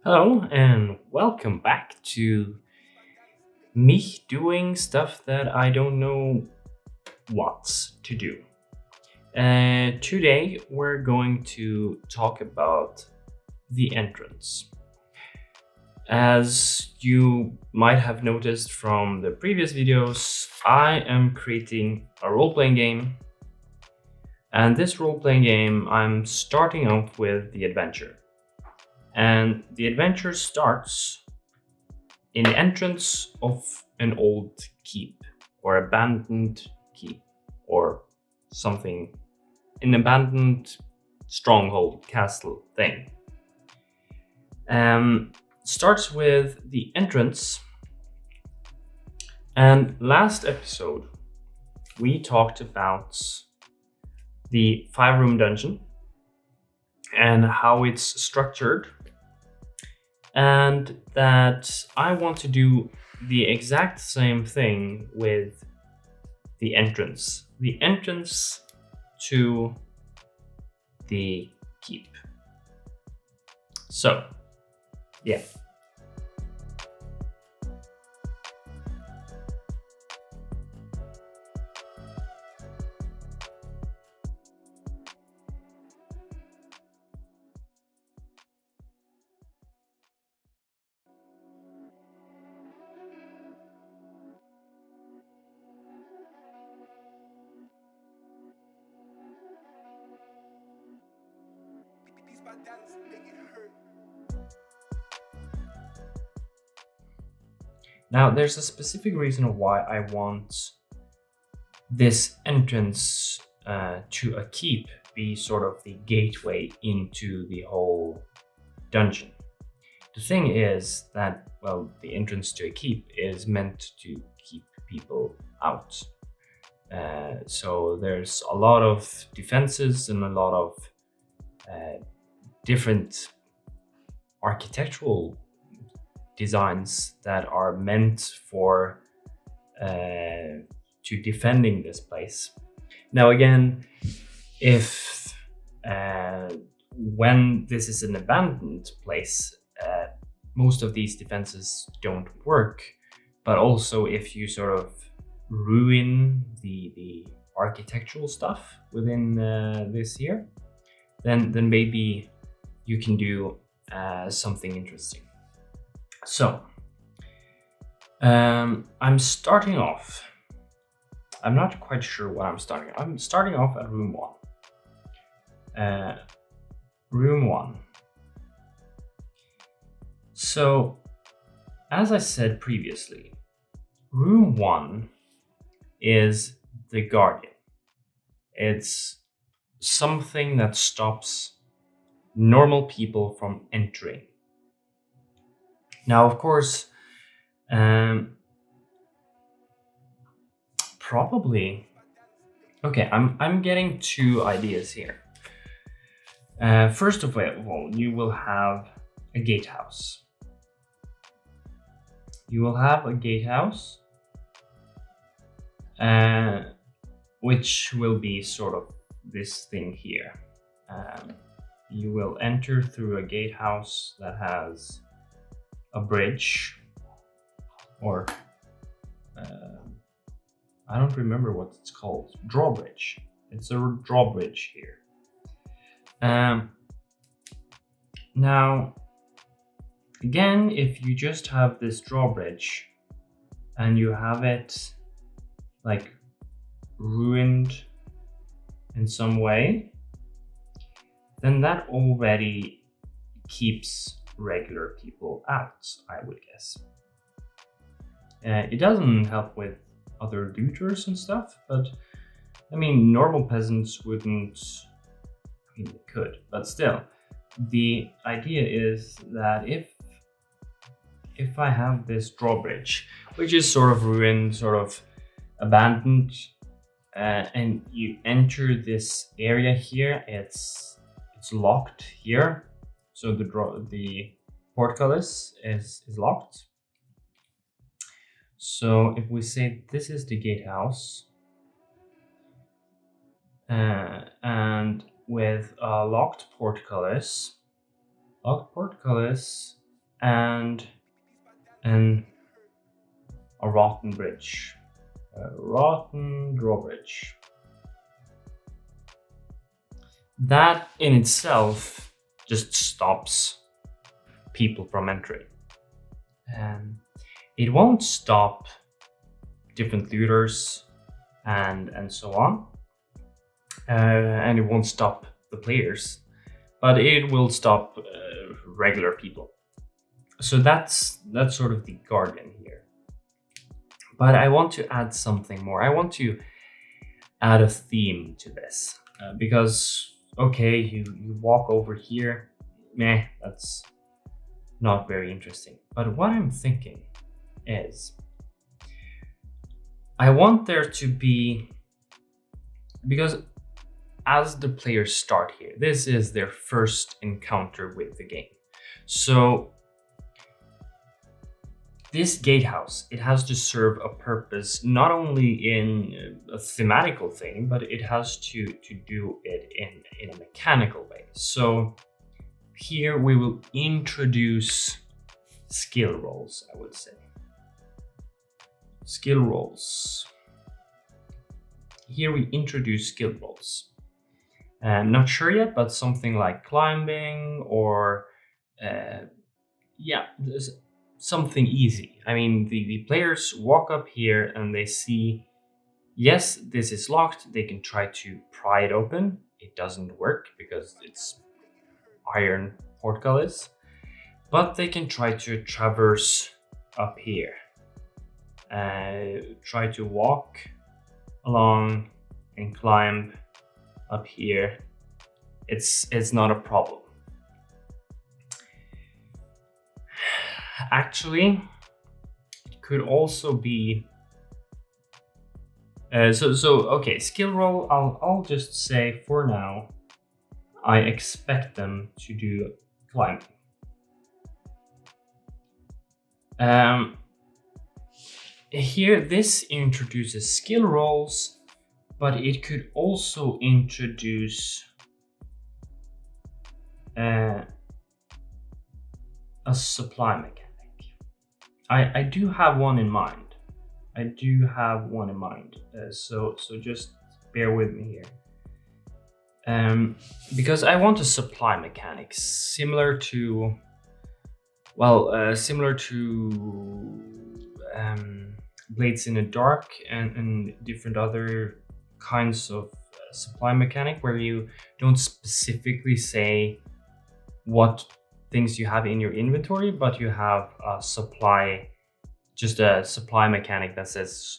Hello, and welcome back to me doing stuff that I don't know what to do. Today, we're going to talk about the entrance. As you might have noticed from the previous videos, I am creating a role playing game. And this role playing game, I'm starting off with the adventure. And the adventure starts in the entrance of an old keep or abandoned keep or something, an abandoned stronghold castle thing. Starts with the entrance. And last episode, we talked about the 5 room dungeon and how it's structured, and that I want to do the exact same thing with the entrance. The entrance to the keep. So, yeah. Now, there's a specific reason why I want this entrance to a keep be sort of the gateway into the whole dungeon. The thing is that, well, the entrance to a keep is meant to keep people out. So there's a lot of defenses and a lot of different architectural designs that are meant for to defending this place. Now again, if when this is an abandoned place, most of these defenses don't work. But also, if you sort of ruin the architectural stuff within this here, then maybe you can do something interesting. So, I'm starting off. I'm not quite sure what I'm starting. I'm starting off at room 1. Room 1. So, as I said previously, room 1 is the guardian. It's something that stops normal people from entering. Now, of course, probably. Okay, I'm getting 2 ideas here. First of all, you will have a gatehouse. You will have a gatehouse, which will be sort of this thing here. You will enter through a gatehouse that has a bridge, or I don't remember what it's called. Drawbridge. It's a drawbridge here. Now, again, if you just have this drawbridge and you have it like ruined in some way, then that already keeps regular people out, I would guess. It doesn't help with other looters and stuff, but I mean, normal peasants wouldn't. I mean, they could, but still, the idea is that if I have this drawbridge, which is sort of ruined, sort of abandoned, and you enter this area here, it's locked here, so the portcullis is locked. So if we say this is the gatehouse, and with a locked portcullis and a rotten bridge. A rotten drawbridge. That in itself just stops people from entering. It won't stop different looters and so on, and it won't stop the players, but it will stop regular people. So that's sort of the guardian here. But I want to add something more. I want to add a theme to this because okay, you walk over here, meh, that's not very interesting. But what I'm thinking is I want there to be, because as the players start here, this is their first encounter with the game. So this gatehouse, it has to serve a purpose, not only in a thematical thing, but it has to do it in a mechanical way. So here we will introduce skill rolls, I would say. Skill rolls. Here we introduce skill rolls. I'm not sure yet, but something like climbing or something easy. I mean, the players walk up here and they see, yes, this is locked. They can try to pry it open. It doesn't work because it's iron portcullis, but they can try to traverse up here. Try to walk along and climb up here. It's not a problem. Actually, it could also be okay, skill roll, I'll just say for now I expect them to do climbing. Here this introduces skill rolls, but it could also introduce a supply mechanic. I do have one in mind. So just bear with me here. Because I want a supply mechanic similar to Blades in the Dark and different other kinds of supply mechanic, where you don't specifically say what things you have in your inventory, but you have a supply mechanic that says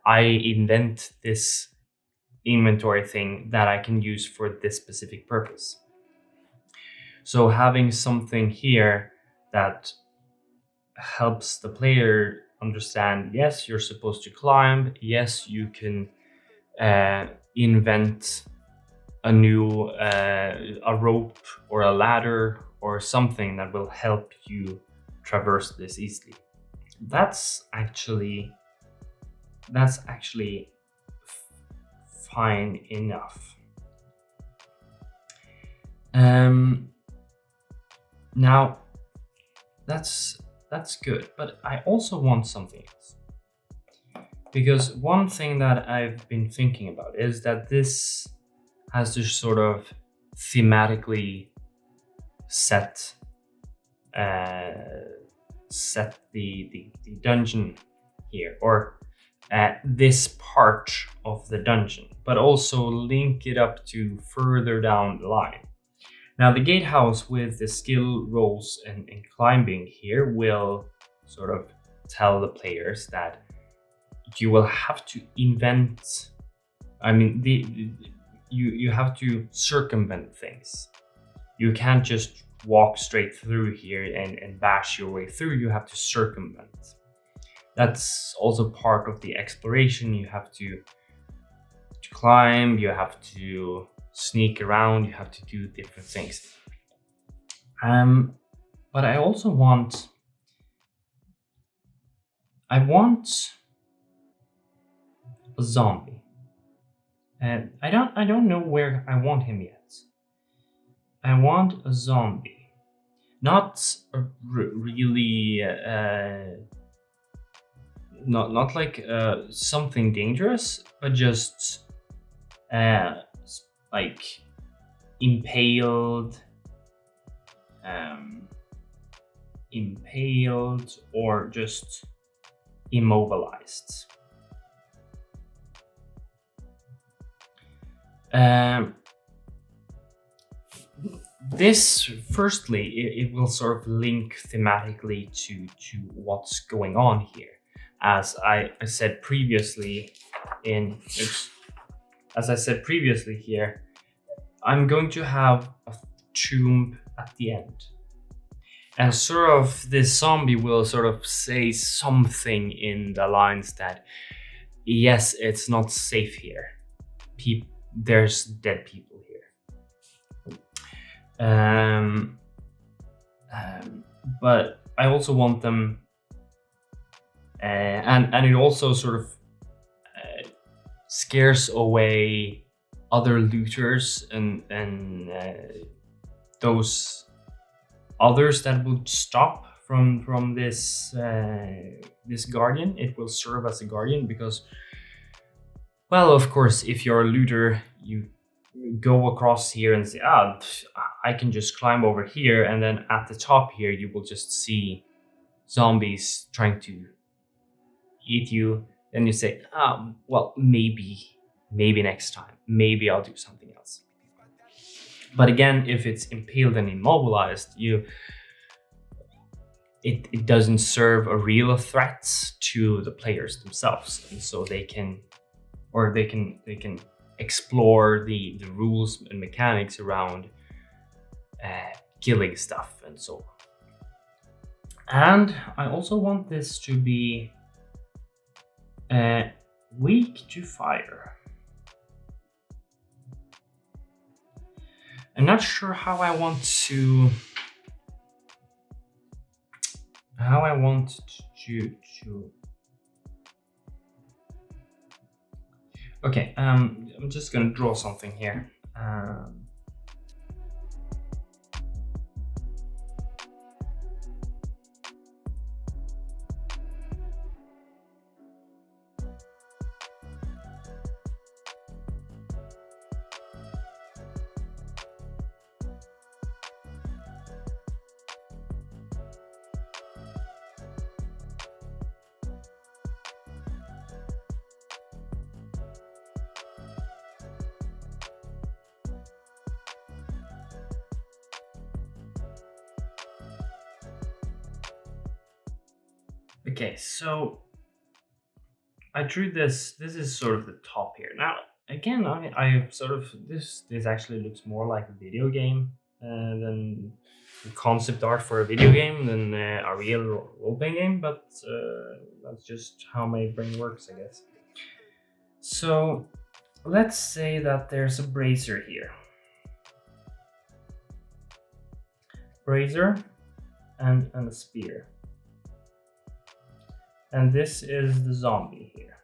I invent this inventory thing that I can use for this specific purpose. So having something here that helps the player understand, yes, you're supposed to climb, yes, you can invent a new a rope or a ladder or something that will help you traverse this easily. That's actually fine enough. Now that's good, but I also want something else. Because one thing that I've been thinking about is that this has to sort of thematically set the dungeon here, or this part of the dungeon, but also link it up to further down the line. Now the gatehouse with the skill rolls and climbing here will sort of tell the players that you will have to invent, I mean, you have to circumvent things. You can't just walk straight through here and bash your way through. You have to circumvent. That's also part of the exploration. You have to climb, you have to sneak around, you have to do different things. But I also want a zombie. And I don't know where I want him yet. I want a zombie. not really not like something dangerous, but just uh, like impaled, um, impaled, or just immobilized. Um, this, firstly, it will sort of link thematically to what's going on here. As I said previously, as I said previously here, I'm going to have a tomb at the end. And sort of this zombie will sort of say something in the lines that, yes, it's not safe here. There's dead people here. But I also want them, and it also sort of scares away other looters and those others that would stop from this this guardian. It will serve as a guardian because, well, of course, if you're a looter, you go across here and say, I can just climb over here, and then at the top here you will just see zombies trying to eat you. Then you say, well, maybe next time, maybe I'll do something else. But again, if it's impaled and immobilized, it doesn't serve a real threat to the players themselves, and so they can explore the rules and mechanics around killing stuff and so on. And I also want this to be weak to fire. I'm not sure how I want to Okay, I'm just gonna draw something here. Okay, so I drew this. This is sort of the top here. Now, again, I sort of this actually looks more like a video game than concept art for a video game than a real role playing game. But that's just how my brain works, I guess. So let's say that there's a brazier here. Brazier and a spear. And this is the zombie here.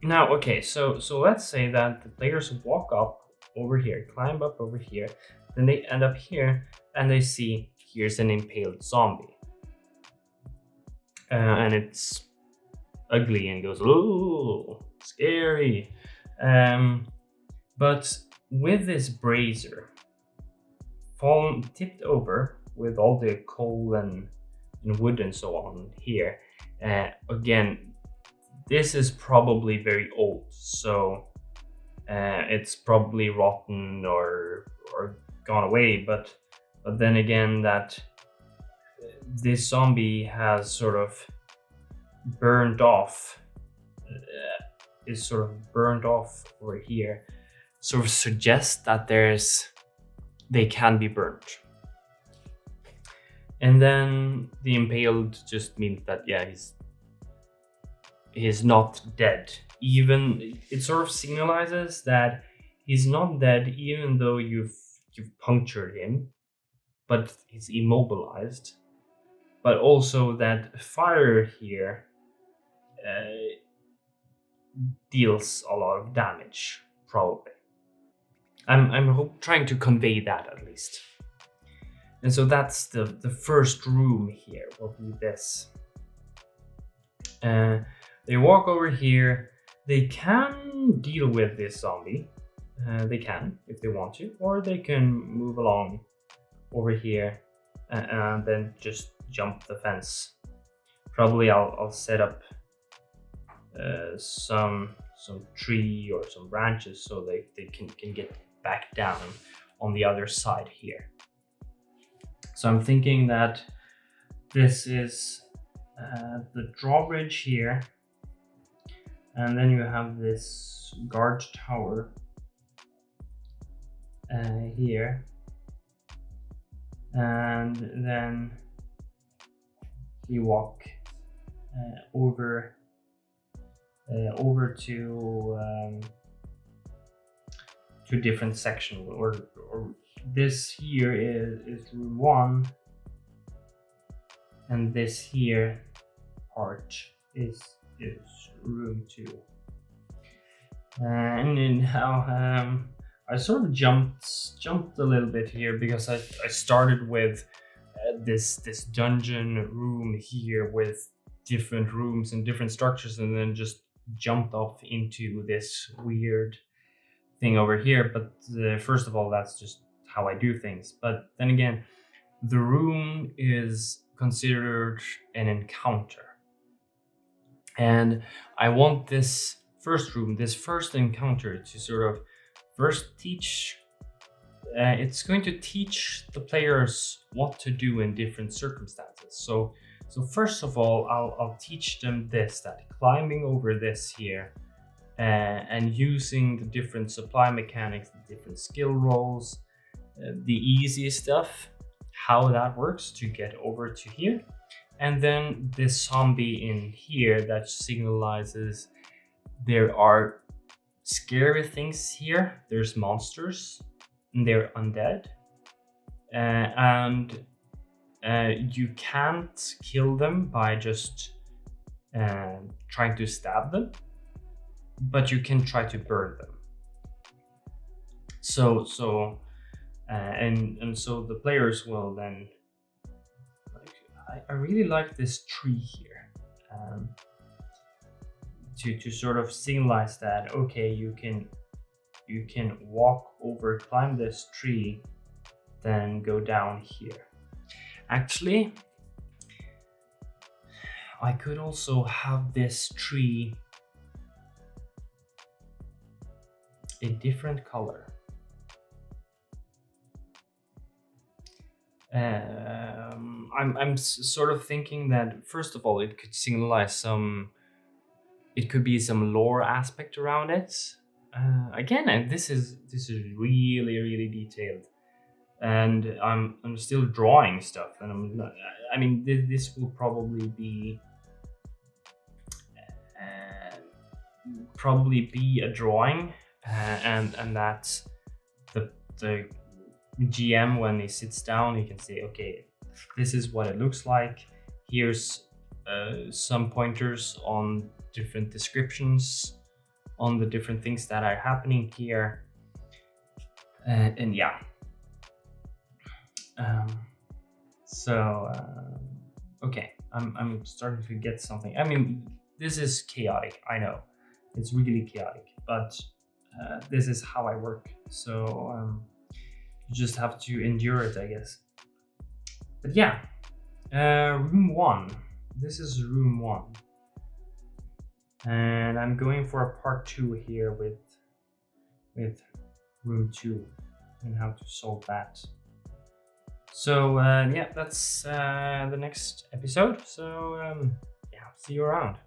Now, okay, so let's say that the players walk up over here, climb up over here, then they end up here, and they see here's an impaled zombie. And it's ugly and goes, ooh, scary. But with this brazier, tipped over with all the coal and wood and so on here, again, this is probably very old, so it's probably rotten or gone away. But then again, that this zombie has sort of burned off, is sort of burned off over here, sort of suggests that they can be burnt. And then the impaled just means that, yeah, he's not dead. Even it sort of signalizes that he's not dead, even though you've punctured him, but he's immobilized. But also that fire here deals a lot of damage, probably. I'm trying to convey that at least. And so that's the first room here will be this. They walk over here. They can deal with this zombie. They can if they want to, or they can move along over here and then just jump the fence. Probably I'll set up some tree or some branches so they can get back down on the other side here. So I'm thinking that this is the drawbridge here, and then you have this guard tower here, and then we walk over to different section, or this here is room 1, and this here part is room 2. And then now I sort of jumped a little bit here because I started with this dungeon room here with different rooms and different structures, and then just jumped off into this weird thing over here. But first of all, that's just how I do things. But then again, the room is considered an encounter, and I want this first room, this first encounter, to sort of first teach. It's going to teach the players what to do in different circumstances. So first of all, I'll teach them this, that climbing over this here and using the different supply mechanics, the different skill rolls, the easy stuff, how that works to get over to here. And then this zombie in here that signalizes there are scary things here. There's monsters, and they're undead. And you can't kill them by just trying to stab them, but you can try to burn them. So the players will then, like, I really like this tree here, to sort of signalize that, okay, you can walk over, climb this tree, then go down here. Actually, I could also have this tree a different color. I'm sort of thinking that first of all, it could signalize it could be some lore aspect around it. Again, and this is really, really detailed, and I'm still drawing stuff, and I'm not, I mean, this will probably be a drawing, and that's the GM, when he sits down, he can say, okay, this is what it looks like. Here's some pointers on different descriptions on the different things that are happening here, and yeah. Okay, I'm starting to get something. I mean, this is chaotic, I know, it's really chaotic, but this is how I work, so you just have to endure it, I guess. But yeah, room 1. This is room 1. And I'm going for a part 2 here with room 2 and how to solve that. So yeah, that's the next episode. So yeah, see you around.